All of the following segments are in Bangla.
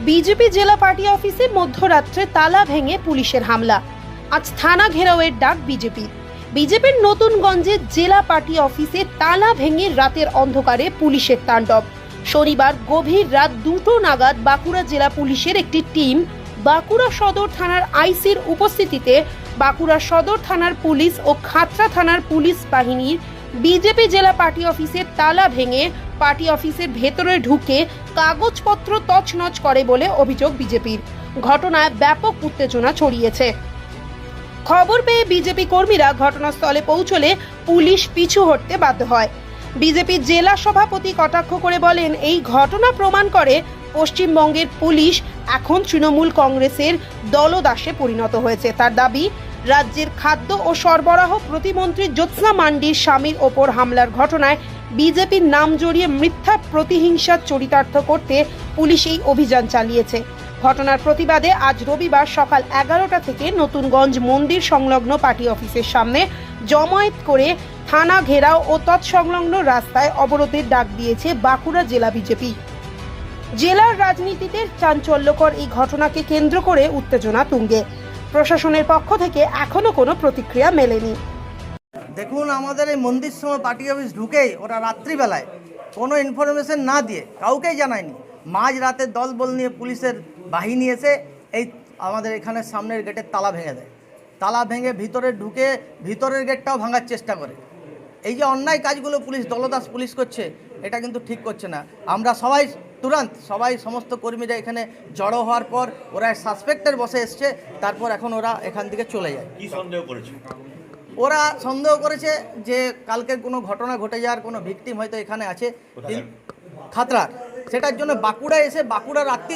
বিজেপি জেলা পার্টি অফিসে মধ্যরাত্রে তালা ভেঙে পুলিশের হামলা। আজ থানা ঘেরাওয়ের ডাক বিজেপির নতুনগঞ্জে জেলা পার্টি অফিসে তালা ভেঙে রাতের অন্ধকারে পুলিশের তাণ্ডব। শনিবার গভীর রাত 2টো নাগাদ বাঁকুড়া জেলা পুলিশের একটি টিম বাঁকুড়া সদর থানার আইসির উপস্থিতিতে বাঁকুড়া সদর থানার পুলিশ ও খাতড়া থানার পুলিশ বাহিনীর বিজেপি জেলা পার্টি অফিসের তালা ভেঙে পার্টি অফিসের ভেতরে ঢুকে কাগজপত্র তছনছ করে বলে অভিযোগ বিজেপির। ঘটনায় ব্যাপক উত্তেজনা ছড়িয়েছে। খবর পেয়ে বিজেপি কর্মীরা ঘটনাস্থলে পৌঁছলে পুলিশ পিছু হটতে বাধ্য হয়। বিজেপি জেলা সভাপতি কটাক্ষ করে বলেন, এই ঘটনা প্রমাণ করে পশ্চিমবঙ্গের পুলিশ এখন তৃণমূল কংগ্রেসের দলদাসে পরিণত হয়েছে। তার দাবি, রাজ্যের খাদ্য ও সরবরাহ প্রতিমন্ত্রী জ্যোৎস্না মান্ডির স্বামীর ওপর হামলার ঘটনায় বিজেপির নাম জড়িয়ে মিথ্যা প্রতিহিংসা চরিতার্থ করতে পুলিশ এই অভিযান চালিয়েছে। ঘটনার প্রতিবাদে আজ রবিবার সকাল 11টা থেকে নতুনগঞ্জ মন্দির সংলগ্ন পার্টি অফিসের সামনে জমায়েত করে থানা ঘেরাও ও তৎসংলগ্ন রাস্তায় অবরোধের ডাক দিয়েছে বাঁকুড়া জেলা বিজেপি। জেলার রাজনীতিতে চাঞ্চল্যকর এই ঘটনাকে কেন্দ্র করে উত্তেজনা তুঙ্গে। প্রশাসনের পক্ষ থেকে এখনো কোনো প্রতিক্রিয়া মেলেনি। দেখুন, আমাদের এই মন্দির সময় পার্টি অফিস ঢুকেই ওরা রাত্রিবেলায় কোনো ইনফরমেশন না দিয়ে কাউকেই জানায়নি, মাঝ রাতে দলবল নিয়ে পুলিশের বাহিনী এসে এই আমাদের এখানে সামনের গেটের তালা ভেঙে দেয়। তালা ভেঙে ভিতরে ঢুকে ভিতরের গেটটাও ভাঙার চেষ্টা করে। এই যে অন্যায় কাজগুলো পুলিশ দলদাস পুলিশ করছে, এটা কিন্তু ঠিক করছে না। আমরা সবাই সমস্ত কর্মীরা এখানে জড়ো হওয়ার পর ওরা সাসপেক্টের বসে এসছে, তারপর এখন ওরা এখান থেকে চলে যায়। কি সন্দেহ করেছে? ওরা সন্দেহ করেছে যে কালকের কোনো ঘটনা ঘটে যাওয়ার কোনো ভিকটিম হয়তো এখানে আছে খাতড়ার, সেটার জন্য বাঁকুড়া এসে বাঁকুড়া রাত্রি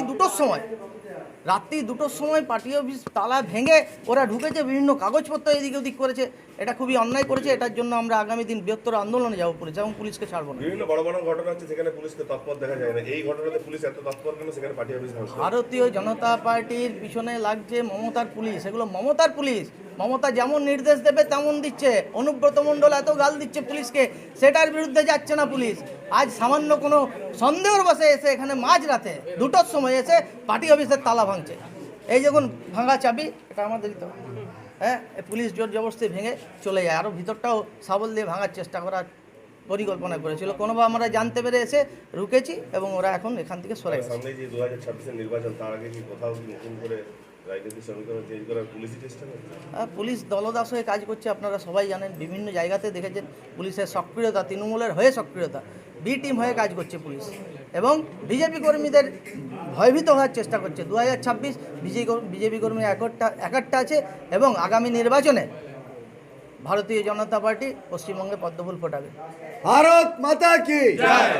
2টোর সময় পার্টি অফিস তালা ভেঙে ওরা ঢুকেছে, বিভিন্ন কাগজপত্র এদিক ওদিক করেছে। এটা খুবই অন্যায় করেছে। এটার জন্য আমরা আগামী দিন বৃহত্তর আন্দোলনে যাবো পুলিশ এবং পুলিশকে ছাড়বো না। বিভিন্ন বড় বড় ঘটনা হচ্ছে সেখানে পুলিশকে তৎপর দেখা যায় না, এই ঘটনাতে পুলিশ এত তৎপর কেন? সেখানে পার্টি অফিস ভারতীয় জনতা পার্টির পিছনে লাগছে মমতার পুলিশ। এগুলো মমতার পুলিশ। মমতা যেমন নির্দেশ দেবে তেমন দিচ্ছে। অনুব্রত মণ্ডল এত গাল দিচ্ছে পুলিশকে, সেটার বিরুদ্ধে যাচ্ছে না পুলিশ। আজ সামান্য কোনো সন্দেহের বসে এসে এখানে মাঝ রাতে 2টোর সময় এসে পার্টি অফিসের তালা ভাঙছে। এই যখন ভাঙা চাবি, এটা আমাদের দিতে হবে। হ্যাঁ, পুলিশ জোর জবরদস্তি ভেঙে চলে যায়। আরও ভিতরটাও সাবল দিয়ে ভাঙার চেষ্টা করার পরিকল্পনা করেছিল। কোনোভাবে আমরা জানতে পেরে এসে রুকেছি এবং ওরা এখন এখান থেকে সরে গেছে। সামনে যে 2026-এর নির্বাচন, তার আগে কি কোথাও নতুন করে রাজনীতি সমীকরণ চেঞ্জ করার পুলিশই চেষ্টা করছে? পুলিশ দলদাস হয়ে কাজ করছে, আপনারা সবাই জানেন। বিভিন্ন জায়গাতে দেখেছেন পুলিশের সক্রিয়তা, তৃণমূলের হয়ে সক্রিয়তা, বি টিম হয়ে কাজ করছে পুলিশ এবং বিজেপি কর্মীদের ভয়ভীত হওয়ার চেষ্টা করছে। 2026 বিজেপি কর্মী একটা আছে এবং আগামী নির্বাচনে ভারতীয় জনতা পার্টি পশ্চিমবঙ্গে পদ্মফুল ফোটাবে। ভারত মাতা কি জয়।